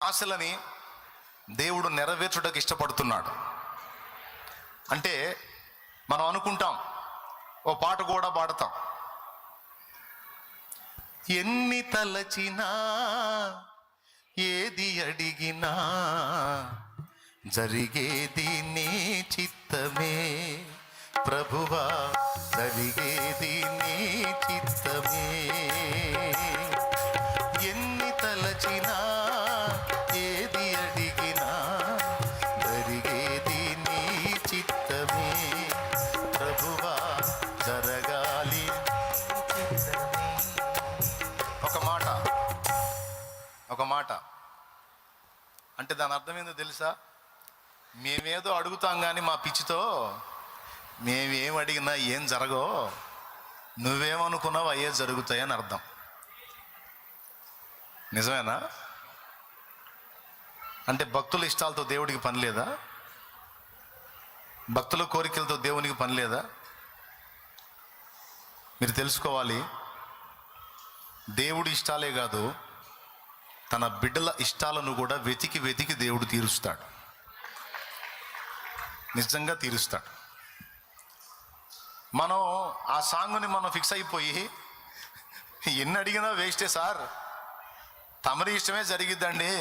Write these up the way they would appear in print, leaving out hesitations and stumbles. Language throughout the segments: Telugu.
ఆశలని దేవుడు నెరవేర్చుటకు ఇష్టపడుతున్నాడు. అంటే మనం అనుకుంటాం, ఓ పాట కూడా పాడతాం, ఎన్ని తలచినా ఏది అడిగినా జరిగేది నీ చిత్తమే ప్రభువా, జరిగేది నీ చిత్తమే. ఎన్ని తలచినా ఏది అడిగినా జరిగేది నీ చిత్తమే ప్రభువా, జరగాలి. ఒక మాట అంటే దాని అర్థం ఏందో తెలుసా? మేమేదో అడుగుతాం కానీ మా పిచ్చితో మేమేం అడిగినా ఏం జరగో, నువ్వేమనుకున్నావు అయ్యే జరుగుతాయని అర్థం. నిజమేనా? అంటే భక్తుల ఇష్టాలతో దేవుడికి పని లేదా? భక్తుల కోరికలతో దేవునికి పని లేదా? మీరు తెలుసుకోవాలి, దేవుడి ఇష్టాలే కాదు, తన బిడ్డల ఇష్టాలను కూడా వెతికి వెతికి దేవుడు తీరుస్తాడు. నిజంగా తీరుస్తాడు. మనం ఆ సాంగ్ని మనం ఫిక్స్ అయిపోయి ఎన్ని అడిగినా వేస్టే సార్, తమరి ఇష్టమే జరిగిద్దండి,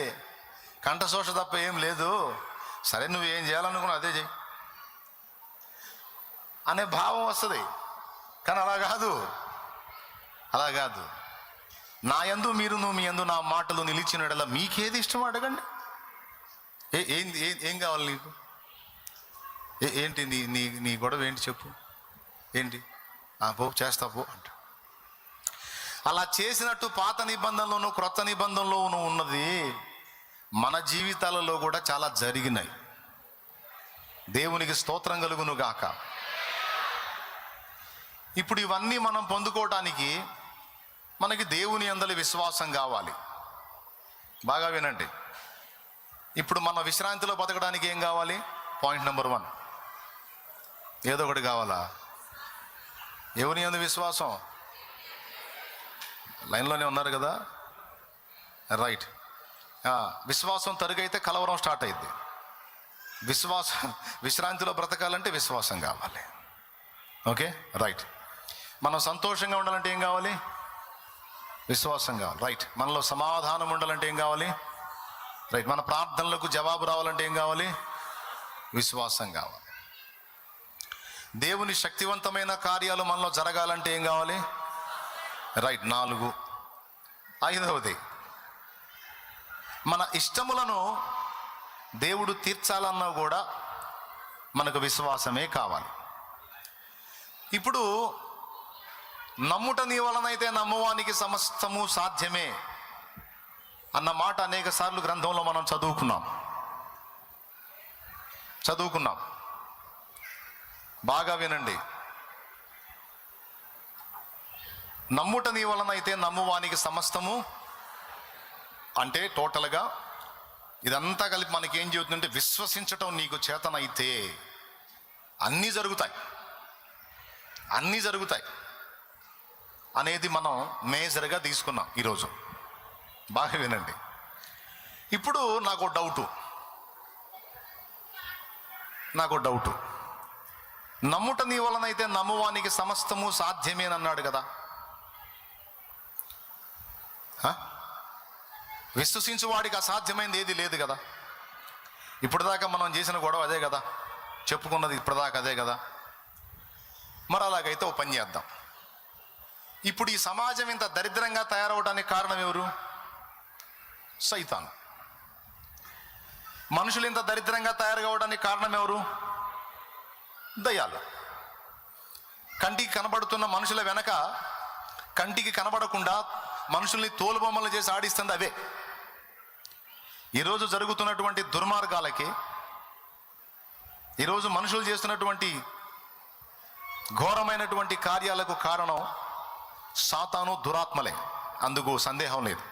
కంఠశోష తప్ప ఏం లేదు, సరే నువ్వేం చేయాలనుకున్నా అదే చెయ్యి అనే భావం వస్తుంది. కానీ అలా కాదు. నా యందు మీరును మీ యందు నా మాటలు నిలిచినడలా మీకేది ఇష్టం అడగండి. ఏం కావాలి నీకు? ఏంటి నీ గొడవ ఏంటి చెప్పు, ఏంటి? పో చేస్తా పో అంట. అలా చేసినట్టు పాత నిబంధనలోను క్రొత్త నిబంధనలోను ఉన్నది మన జీవితాలలో కూడా చాలా జరిగినాయి. దేవునికి స్తోత్రం కలుగును గాక. ఇప్పుడు ఇవన్నీ మనం పొందుకోవటానికి మనకి దేవుని యందలి విశ్వాసం కావాలి. బాగా వినండి. ఇప్పుడు మన విశ్రాంతిలో బతకడానికి ఏం కావాలి? పాయింట్ నెంబర్ 1, ఏదో ఒకటి కావాలా? ఎవరి యందు విశ్వాసం? లైన్లోనే ఉన్నారు కదా, రైట్. విశ్వాసం తరుగైతే కలవరం స్టార్ట్ అయింది. విశ్రాంతిలో బ్రతకాలంటే విశ్వాసం కావాలి. Okay, right. మనం సంతోషంగా ఉండాలంటే ఏం కావాలి? విశ్వాసం కావాలి, రైట్. మనలో సమాధానం ఉండాలంటే ఏం కావాలి? రైట్. మన ప్రార్థనలకు జవాబు రావాలంటే ఏం కావాలి? విశ్వాసం కావాలి. దేవుని శక్తివంతమైన కార్యాలు మనలో జరగాలంటే ఏం కావాలి? రైట్. 4. 5వది, మన ఇష్టములను దేవుడు తీర్చాలన్నా కూడా మనకు విశ్వాసమే కావాలి. ఇప్పుడు నమ్ముట నీ వలనైతే నమ్మువానికి సమస్తము సాధ్యమే అన్న మాట అనేక సార్లు గ్రంథంలో మనం చదువుకున్నాం. బాగా వినండి. నమ్ముట నీ వలనైతే నమ్మువానికి సమస్తము అంటే టోటల్గా ఇదంతా కలిపి మనకేం చెబుతుందంటే, విశ్వసించటం నీకు చేతనైతే అన్నీ జరుగుతాయి అనేది మనం మేజర్గా తీసుకున్నాం ఈరోజు. బాగా వినండి. ఇప్పుడు నాకు డౌటు, నమ్ముట నీ వలనైతే నమ్మువానికి సమస్తము సాధ్యమేనన్నాడు కదా. విశ్వసించు వాడికి అసాధ్యమైనది ఏది లేదు కదా. ఇప్పటిదాకా మనం చేసిన గొడవ అదే కదా, చెప్పుకున్నది ఇప్పటిదాకా అదే కదా. మరి అలాగైతే ఓ పని చేద్దాం. ఇప్పుడు ఈ సమాజం ఇంత దరిద్రంగా తయారవడానికి కారణం ఎవరు? సైతాను. మనుషులు ఇంత దరిద్రంగా తయారు కావడానికి కారణం ఎవరు? దయ్యాలు. కంటికి కనబడుతున్న మనుషుల వెనక కంటికి కనబడకుండా మనుషుల్ని తోలుబొమ్మలు చేసి ఆడిస్తుంది అవే. ఈరోజు జరుగుతున్నటువంటి దుర్మార్గాలకి, ఈరోజు మనుషులు చేస్తున్నటువంటి ఘోరమైనటువంటి కార్యాలకు కారణం సాతాను, దురాత్మలే. అందుకు సందేహం లేదు.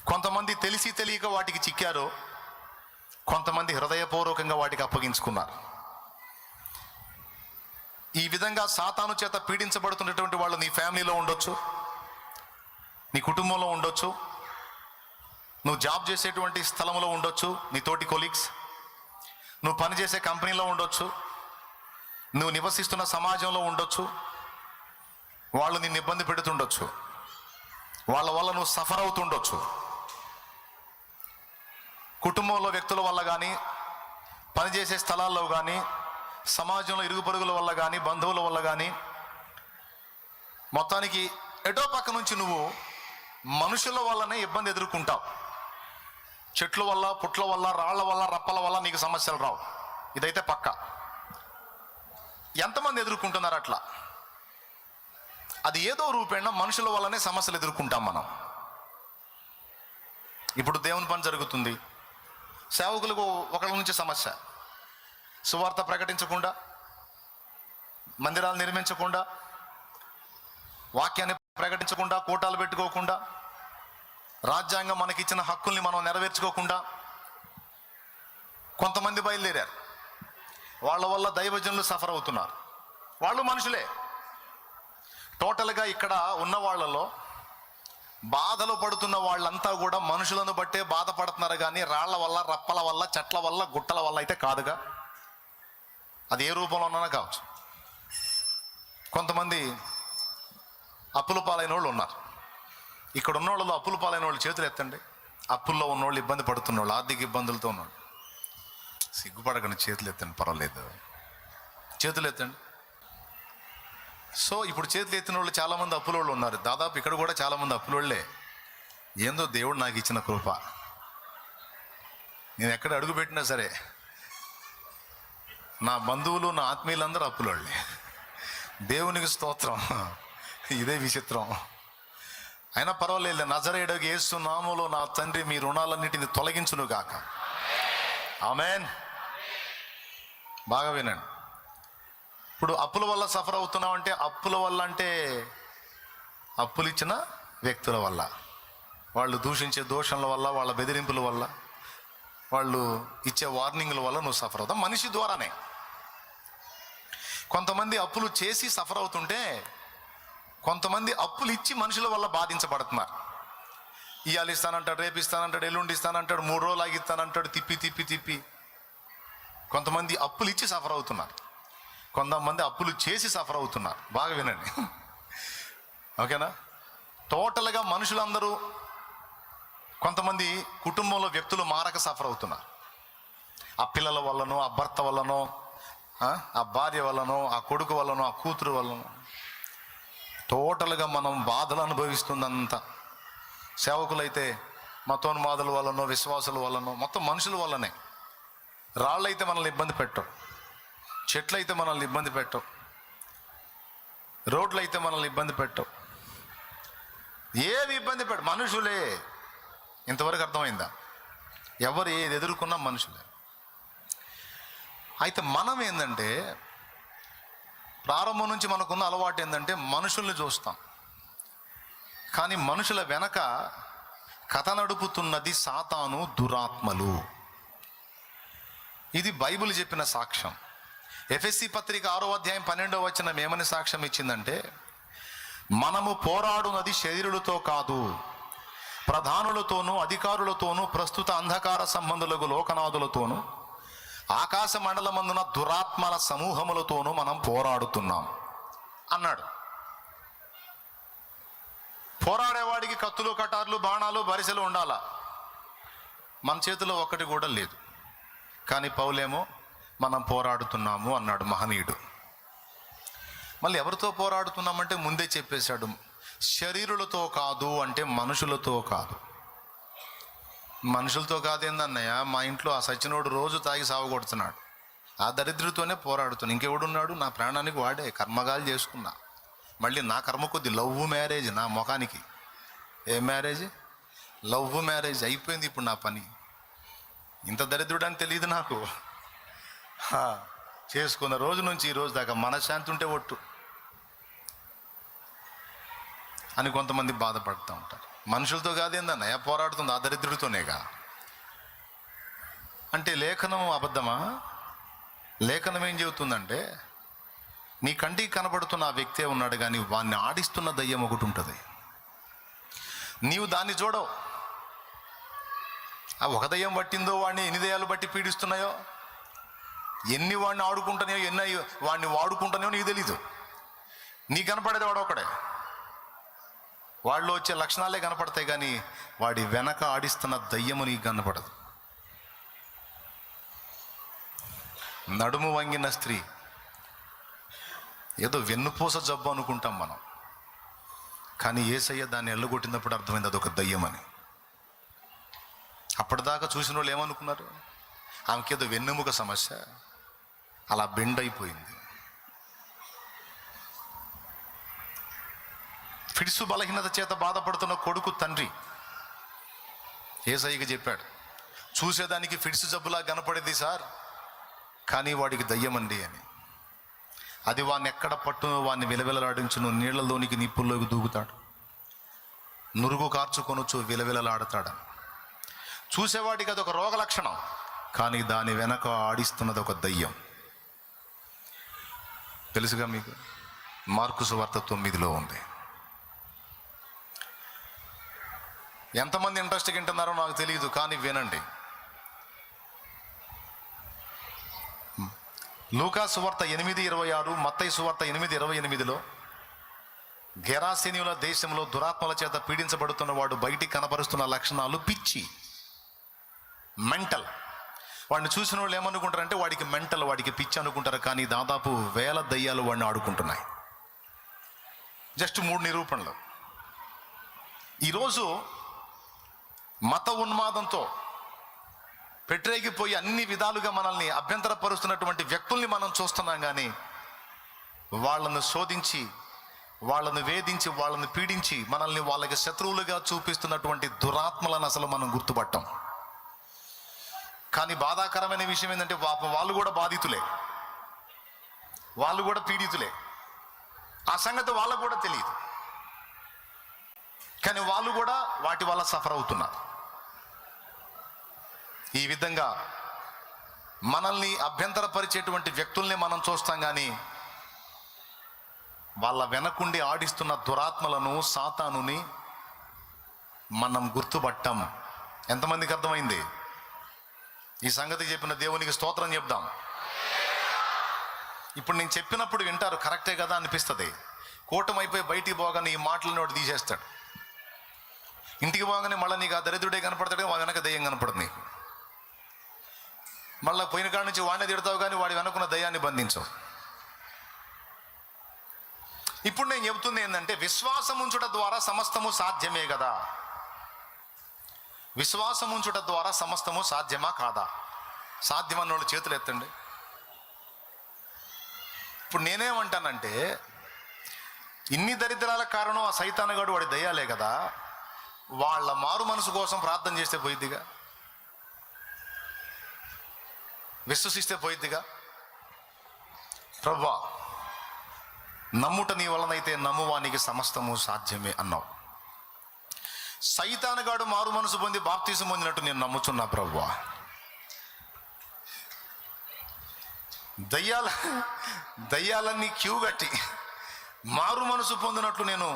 కొంతమంది తెలిసి తెలియక వాటికి చిక్కారు, కొంతమంది హృదయపూర్వకంగా వాటికి అప్పగించుకున్నారు. ఈ విధంగా సాతాను చేత పీడించబడుతున్నటువంటి వాళ్ళు నీ ఫ్యామిలీలో ఉండొచ్చు, నీ కుటుంబంలో ఉండొచ్చు, నువ్వు జాబ్ చేసేటువంటి స్థలంలో ఉండొచ్చు, నీ తోటి కొలీగ్స్, నువ్వు పనిచేసే కంపెనీలో ఉండొచ్చు, నువ్వు నివసిస్తున్న సమాజంలో ఉండొచ్చు. వాళ్ళు నిన్ను ఇబ్బంది పెడుతుండొచ్చు, వాళ్ళ వల్ల నువ్వు సఫర్ అవుతుండొచ్చు. కుటుంబంలో వ్యక్తుల వల్ల కానీ, పనిచేసే స్థలాల్లో కానీ, సమాజంలో ఇరుగు పొరుగుల వల్ల కానీ, బంధువుల వల్ల కానీ, మొత్తానికి ఎటో పక్క నుంచి నువ్వు మనుషుల వల్లనే ఇబ్బంది ఎదుర్కొంటావు. చెట్ల వల్ల, పుట్ల వల్ల, రాళ్ల వల్ల, రప్పల వల్ల నీకు సమస్యలు రావు. ఇదైతే పక్క. ఎంతమంది ఎదుర్కొంటున్నారు అట్లా? అది ఏదో రూపేణ మనుషుల వల్లనే సమస్యలు ఎదుర్కొంటాం మనం. ఇప్పుడు దేవుని పని జరుగుతుంది, సేవకులకు ఒకళ్ళ నుంచి సమస్య, సువార్త ప్రకటించకుండా, మందిరాలు నిర్మించకుండా, వాక్యాన్ని ప్రకటించకుండా, కూటాలు పెట్టుకోకుండా, రాజ్యాంగం మనకిచ్చిన హక్కుల్ని మనం నెరవేర్చుకోకుండా కొంతమంది బయలుదేరారు. వాళ్ళ వల్ల దైవజనులు సఫర్ అవుతున్నారు. వాళ్ళు మనుషులే. టోటల్గా ఇక్కడ ఉన్న వాళ్ళలో బాధలు పడుతున్న వాళ్ళంతా కూడా మనుషులను బట్టే బాధపడుతున్నారు కానీ రాళ్ల వల్ల, రప్పల వల్ల, చెట్ల వల్ల, గుట్టల వల్ల అయితే కాదుగా. అది ఏ రూపంలో ఉన్నా కావచ్చు. కొంతమంది అప్పుల పాలైన వాళ్ళు ఉన్నారు. ఇక్కడ ఉన్న వాళ్ళలో అప్పుల పాలైన వాళ్ళు చేతులు ఎత్తండి. అప్పుల్లో ఉన్నోళ్ళు, ఇబ్బంది పడుతున్నోళ్ళు, ఆర్థిక ఇబ్బందులతో ఉన్నోళ్ళు, సిగ్గుపడకండి, చేతులు ఎత్తండి, పర్వాలేదు, చేతులు ఎత్తండి. సో ఇప్పుడు చేతులు ఎత్తిన వాళ్ళు చాలామంది అప్పులోళ్ళు ఉన్నారు. దాదాపు ఇక్కడ కూడా చాలామంది అప్పులోళ్ళే. ఏందో దేవుడు నాకు ఇచ్చిన కృప, నేను ఎక్కడ అడుగు పెట్టినా సరే నా బంధువులు, నా ఆత్మీయులందరూ అప్పులోళ్ళే. దేవునికి స్తోత్రం. ఇదే విచిత్రం. అయినా పర్వాలేదు. నజరేయుడగు యేసు నామములో నా తండ్రి మీ రుణాలన్నిటిని తొలగించును గాక. ఆమేన్. బాగా వినండి. ఇప్పుడు అప్పుల వల్ల సఫర్ అవుతున్నాం అంటే, అప్పుల వల్ల అంటే అప్పులు ఇచ్చిన వ్యక్తుల వల్ల, వాళ్ళు దూషించే దోషణల వల్ల, వాళ్ళ బెదిరింపుల వల్ల, వాళ్ళు ఇచ్చే వార్నింగ్ల వల్ల నువ్వు సఫర్ అవుతావు. మనిషి ద్వారానే. కొంతమంది అప్పులు చేసి సఫర్ అవుతుంటే, కొంతమంది అప్పులు ఇచ్చి మనుషుల వల్ల బాధించబడుతున్నారు. ఇవాళ ఇస్తానంటాడు, రేపు ఇస్తానంటాడు, ఎల్లుండి ఇస్తానంటాడు, 3 రోజులు ఆగిస్తానంటాడు, తిప్పి తిప్పి తిప్పి. కొంతమంది అప్పులు ఇచ్చి సఫర్ అవుతున్నారు, కొంతమంది అప్పులు చేసి సఫర్ అవుతున్నారు. బాగా వినండి, ఓకేనా? టోటల్గా మనుషులందరూ, కొంతమంది కుటుంబంలో వ్యక్తులు మారక సఫర్ అవుతున్నారు. ఆ పిల్లల వల్లనో, ఆ భర్త వల్లనో, ఆ భార్య వల్లనో, ఆ కొడుకు వల్లనో, ఆ కూతురు వల్లనో, టోటల్గా మనం బాధలు అనుభవిస్తుందంతా. సేవకులైతే మతోన్మాదుల వల్లనో, విశ్వాసుల వల్లనో, మొత్తం మనుషుల వల్లనే. రాళ్ళైతే మనల్ని ఇబ్బంది పెట్టవు, చెట్లయితే మనల్ని ఇబ్బంది పెట్టవు, రోడ్లు అయితే మనల్ని ఇబ్బంది పెట్టవు, ఏది ఇబ్బంది పెట్టు, మనుషులే. ఇంతవరకు అర్థమైందా? ఎవరు ఏది ఎదుర్కొన్నా మనుషులే. అయితే మనం ఏంటంటే, ప్రారంభం నుంచి మనకున్న అలవాటు ఏంటంటే మనుషుల్ని చూస్తాం, కానీ మనుషుల వెనక కథ నడుపుతున్నది సాతాను, దురాత్మలు. ఇది బైబిల్ చెప్పిన సాక్ష్యం. ఎఫెసీ పత్రిక 6వ అధ్యాయం 12వ వచనం ఏమని సాక్ష్యం ఇచ్చిందంటే, మనము పోరాడునది శరీరులతో కాదు, ప్రధానులతోనూ, అధికారులతోనూ, ప్రస్తుత అంధకార సంబంధులకు లోకనాథులతోనూ, ఆకాశ మండలమందున దురాత్మల సమూహములతోనూ మనం పోరాడుతున్నాం అన్నాడు. పోరాడేవాడికి కత్తులు, కటార్లు, బాణాలు, బరిసెలు ఉండాలా? మన చేతిలో ఒక్కటి కూడా లేదు. కానీ పౌలేమో మనం పోరాడుతున్నాము అన్నాడు, మహనీయుడు. మళ్ళీ ఎవరితో పోరాడుతున్నామంటే ముందే చెప్పేశాడు, శరీరులతో కాదు అంటే మనుషులతో కాదు. మనుషులతో కాదేందన్నయ్య, మా ఇంట్లో ఆ సచ్చినోడు రోజు తాగి సాగుకొడుతున్నాడు, ఆ దరిద్రుతోనే పోరాడుతున్నాను. ఇంకెవడున్నాడు? నా ప్రాణానికి వాడే. కర్మగాలు చేసుకున్నా, మళ్ళీ నా కర్మ కొద్ది లవ్ మ్యారేజ్ నా ముఖానికి. ఏ మ్యారేజ్? లవ్ మ్యారేజ్ అయిపోయింది ఇప్పుడు నా పని. ఇంత దరిద్రుడని తెలియదు నాకు. చేసుకున్న రోజు నుంచి ఈ రోజు దాకా మనశ్శాంతి ఉంటే ఒట్టు అని కొంతమంది బాధపడుతూ ఉంటారు. మనుషులతో కాదేందన్నయ్య పోరాడుతుంది, ఆ దరిద్రుడితోనేగా. అంటే లేఖనం అబద్ధమా? లేఖనం ఏం చెబుతుందంటే, నీ కంటికి కనబడుతున్న ఆ వ్యక్తే ఉన్నాడు, కానీ వాడిని ఆడిస్తున్న దయ్యం ఒకటి ఉంటుంది. నీవు దాన్ని చూడవు, ఆ ఒక దయ్యం పట్టిందో వాడిని ఎన్ని దయ్యాలు బట్టి పీడిస్తున్నాయో, ఎన్ని వాడిని ఆడుకుంటున్నాయో, ఎన్ని వాడిని వాడుకుంటున్నాయో నీకు తెలీదు. నీకు కనపడేది వాడు ఒకడే. వాళ్ళు వచ్చే లక్షణాలే కనపడతాయి, కానీ వాడి వెనక ఆడిస్తున్న దయ్యము నీకు కనపడదు. నడుము వంగిన స్త్రీ ఏదో వెన్నుపూస జబ్బు అనుకుంటాం మనం, కానీ యేసయ్య దాన్ని ఎల్లగొట్టినప్పుడు అర్థమైంది అదొక దయ్యం అని. అప్పటిదాకా చూసిన వాళ్ళు ఏమనుకున్నారు? ఆమెకేదో వెన్నెముక సమస్య, అలా బెండ్ అయిపోయింది. ఫిడ్సు బలహీనత చేత బాధపడుతున్న కొడుకు తండ్రి యేసయ్యకి చెప్పాడు, చూసేదానికి ఫిడ్సు జబ్బులా కనపడేది సార్, కానీ వాడికి దయ్యమండి అని. అది వాడిని ఎక్కడ పట్టును, వాడిని విలవిలలాడించును, నీళ్లలోనికి నిప్పుల్లోకి దూకుతాడు, నురుగు కార్చుకొనొచ్చు, విలవిలలాడతాడు. చూసేవాడికి అదొక రోగ లక్షణం, కానీ దాని వెనక ఆడిస్తున్నది ఒక దయ్యం. తెలుసుగా మీకు, మార్కు సువార్త 9లో ఉంది. ఎంతమంది ఇంట్రెస్ట్గా వింటున్నారో నాకు తెలియదు, కానీ వినండి. లూకా సువార్త 8:26, మత్తయి సువార్త 8:28లో గెరాసేనీయుల దేశంలో దురాత్మల చేత పీడించబడుతున్న వాడు బయటికి కనపరుస్తున్న లక్షణాలు పిచ్చి, మెంటల్. వాడిని చూసిన వాళ్ళు ఏమనుకుంటారంటే వాడికి మెంటల్, వాడికి పిచ్చి అనుకుంటారు, కానీ దాదాపు 1000 దయ్యాలు వాడిని ఆడుకుంటున్నాయి. జస్ట్ 3 నిరూపణలు. ఈరోజు మత ఉన్మాదంతో పెట్టరేగిపోయి అన్ని విధాలుగా మనల్ని అభ్యంతరపరుస్తున్నటువంటి వ్యక్తుల్ని మనం చూస్తున్నాం, కానీ వాళ్ళను శోధించి, వాళ్ళను వేధించి, వాళ్ళను పీడించి మనల్ని వాళ్ళకి శత్రువులుగా చూపిస్తున్నటువంటి దురాత్మలను అసలు మనం గుర్తుపట్టాం. కానీ బాధాకరమైన విషయం ఏంటంటే వాళ్ళు కూడా బాధితులే, వాళ్ళు కూడా పీడితులే. ఆ సంగతి వాళ్ళకు కూడా తెలియదు, కానీ వాళ్ళు కూడా వాటి వల్ల సఫర్ అవుతున్నారు. ఈ విధంగా మనల్ని అభ్యంతరపరిచేటువంటి వ్యక్తుల్ని మనం చూస్తాం, కానీ వాళ్ళ వెనకుండి ఆడిస్తున్న దురాత్మలను, సాతానుని మనం గుర్తుపట్టాం. ఎంతమందికి అర్థమైంది? ఈ సంగతి చెప్పిన దేవునికి స్తోత్రం చెప్దాం. ఇప్పుడు నేను చెప్పినప్పుడు వింటారు, కరెక్టే కదా అనిపిస్తుంది. కూటమైపోయి బయటికి పోగానే ఈ మాటలను నోటి తీసేస్తాడు. ఇంటికి పోగానే మళ్ళీ నీకు ఆ దరిద్రుడే కనపడతాడు, వెనక దయ్యం కనపడదు నీకు. మళ్ళీ పోయిన కాడ నుంచి వాడిని తిడతావు, కానీ వాడి వెనకున్న దయ్యాన్ని బంధించవు. ఇప్పుడు నేను చెబుతుంది ఏంటంటే, విశ్వాసం ఉంచుట ద్వారా సమస్తము సాధ్యమే కదా. విశ్వాసం ఉంచుట ద్వారా సమస్తము సాధ్యమా కాదా? సాధ్యమన్న వాళ్ళు చేతులు ఎత్తండి. ఇప్పుడు నేనేమంటానంటే, ఇన్ని దరిద్రాలకు కారణం ఆ సైతానగాడు, వాడి దయ్యాలే కదా. వాళ్ళ మారు మనసు కోసం ప్రార్థన చేస్తే పోయిద్దిగా, విశ్వసిస్తే పోయిద్దిగా. ప్రభువా, నమ్ముట నీ వలనైతే నమ్మువానికి సమస్తము సాధ్యమే అన్నావు. సైతానుగాడు మారు మనసు పొంది బాప్తీసం పొందినట్టు నేను నమ్ముచున్నా ప్రభువా. దయ్యాలన్నీ క్యూ కట్టి మారు మనసు పొందినట్లు నేను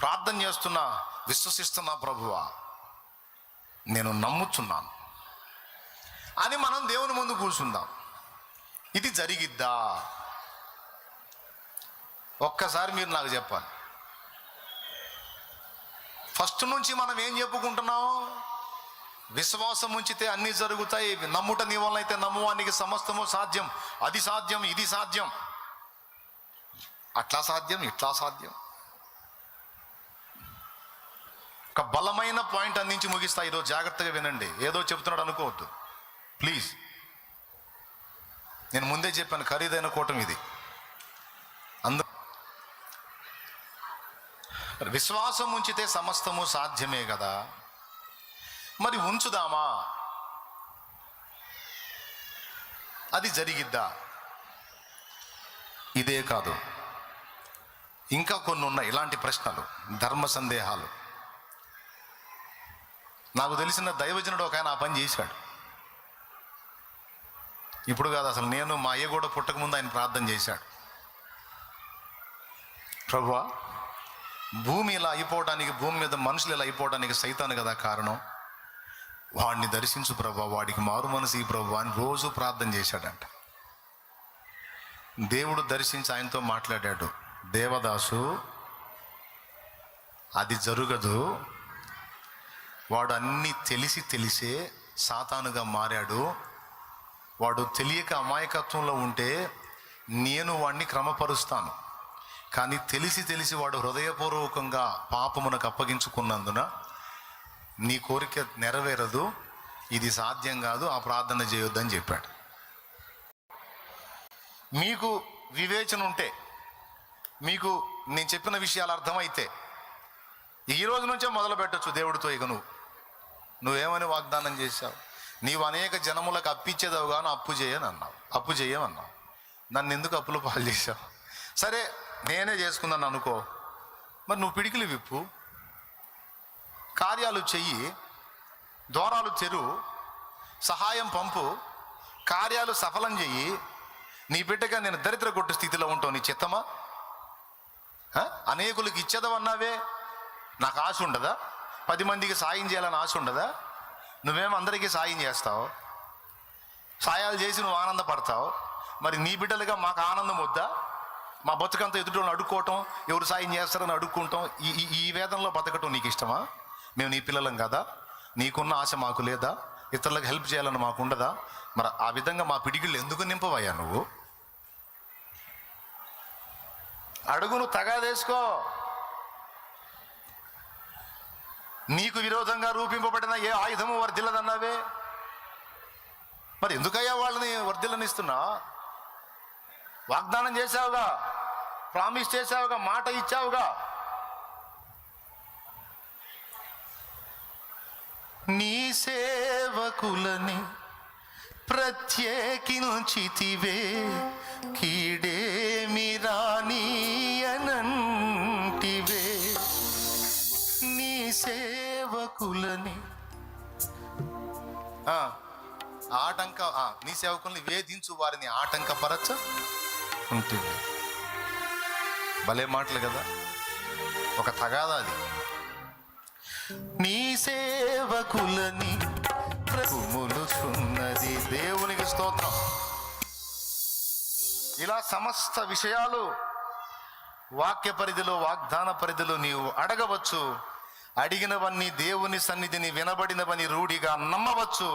ప్రార్థన చేస్తున్నా, విశ్వసిస్తున్నా ప్రభువా, నేను నమ్ముచున్నాను అని మనం దేవుని ముందు కూర్చుందాం. ఇది జరిగిద్దా? ఒక్కసారి మీరు నాకు చెప్పాలి. ఫస్ట్ నుంచి మనం ఏం చెప్పుకుంటున్నాం? విశ్వాసం ఉంచితే అన్నీ జరుగుతాయి, నమ్ముట నీ వలన అయితే నమ్మువానికి సమస్తము సాధ్యం, అది సాధ్యం, ఇది సాధ్యం, అట్లా సాధ్యం, ఇట్లా సాధ్యం. ఒక బలమైన పాయింట్ అందించి ముగిస్తా. ఈరోజు జాగ్రత్తగా వినండి, ఏదో చెప్తున్నాడు అనుకోవద్దు ప్లీజ్. నేను ముందే చెప్పాను, ఖరీదైన కూటమి ఇది. విశ్వాసం ఉంచితే సమస్తము సాధ్యమే కదా, మరి ఉంచుదామా? అది జరిగిద్దా? ఇదే కాదు, ఇంకా కొన్ని ఉన్నాయి ఇలాంటి ప్రశ్నలు, ధర్మ సందేహాలు. నాకు తెలిసిన దైవజనుడు ఒక ఆయన ఆ పని చేశాడు. ఇప్పుడు కాదు, అసలు నేను మా అయ్య కూడా పుట్టకముందు ఆయన ప్రార్థన చేశాడు. ప్రభువా, భూమి ఇలా అయిపోవడానికి, భూమి మీద మనుషులు ఇలా అయిపోవడానికి సైతాను కదా కారణం. వాడిని దర్శించు ప్రభా, వాడికి మారు మనసు ఈ ప్రభా అని రోజు ప్రార్థన చేశాడంట. దేవుడు దర్శించి ఆయనతో మాట్లాడాడు, దేవదాసు అది జరగదు, వాడు అన్నీ తెలిసే సాతానుగా మారాడు, వాడు తెలియక అమాయకత్వంలో ఉంటే నేను వాడిని క్రమపరుస్తాను, కానీ తెలిసి వాడు హృదయపూర్వకంగా పాపమునకు అప్పగించుకున్నందున నీ కోరిక నెరవేరదు, ఇది సాధ్యం కాదు, ఆ ప్రార్థన చేయొద్దని చెప్పాడు. మీకు వివేచన ఉంటే, మీకు నేను చెప్పిన విషయాలు అర్థమైతే ఈ రోజు నుంచే మొదలు పెట్టచ్చు దేవుడితో. ఇక నువ్వేమని వాగ్దానం చేశావు, నీవు అనేక జనములకు అప్పిచ్చేదావు కానీ అప్పు చేయమన్నావు. నన్ను ఎందుకు అప్పుల పాలు చేశావు? సరే నేనే చేసుకున్నాను అనుకో, మరి నువ్వు పిడికిలు విప్పు, కార్యాలు చెయ్యి, ద్వారాలు తెరు, సహాయం పంపు, కార్యాలు సఫలం చెయ్యి. నీ బిడ్డగా నేను దరిద్ర కొట్టు స్థితిలో ఉంటావు, నీ చిత్తమా? అనేకులకు ఇచ్చేదవన్నావే, నాకు ఆశ ఉండదా? 10 మందికి సాయం చేయాలని ఆశ ఉండదా? నువ్వేమో అందరికీ సాయం చేస్తావు, సాయాలు చేసి నువ్వు ఆనందపడతావు. మరి నీ బిడ్డలుగా మాకు ఆనందం వద్దా? మా బతుకంతా ఎదుటి అడుక్కోవటం, ఎవరు సాయం చేస్తారని అడుక్కుంటాం, ఈ వేదనలో బతకటం నీకు ఇష్టమా? మేము నీ పిల్లలం కదా, నీకున్న ఆశ మాకు లేదా? ఇతరులకు హెల్ప్ చేయాలని మాకు ఉండదా? మరి ఆ విధంగా మా పిడికిళ్ళు ఎందుకు నింపవయ్యా నువ్వు? అడుగును తగాదేసుకో. నీకు విరోధంగా రూపింపబడిన ఏ ఆయుధము వర్ధిల్లదన్నావే, మరి ఎందుకయ్యా వాళ్ళని వర్ధిల్లనిస్తున్నా? వాగ్దానం చేశావుగా, ప్రామిస్ చేశావుగా, మాట ఇచ్చావుగా. నీ సేవకులని ప్రత్యేకించితివే, కీడేమి రానీయనంటివే. నీ సేవకులని నీ సేవకుల్ని వేధించు వారిని ఆటంకపరచ ఉంటుంది. భలే మాటలు కదా, ఒక తగాదా అది. నీ సేవకులని ప్రభుములుచున్నది. దేవునికి స్తోత్రం. ఇలా సమస్త విషయాలు వాక్య పరిధిలో, వాగ్దాన పరిధిలో నీవు అడగవచ్చు. అడిగినవన్నీ దేవుని సన్నిధిని వినబడినవని రూఢిగా నమ్మవచ్చు,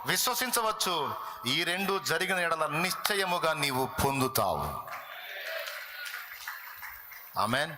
విశ్వసించవచ్చు. ఈ 2 జరిగిన ఎడల నిశ్చయముగా నీవు పొందుతావు. ఆమెన్.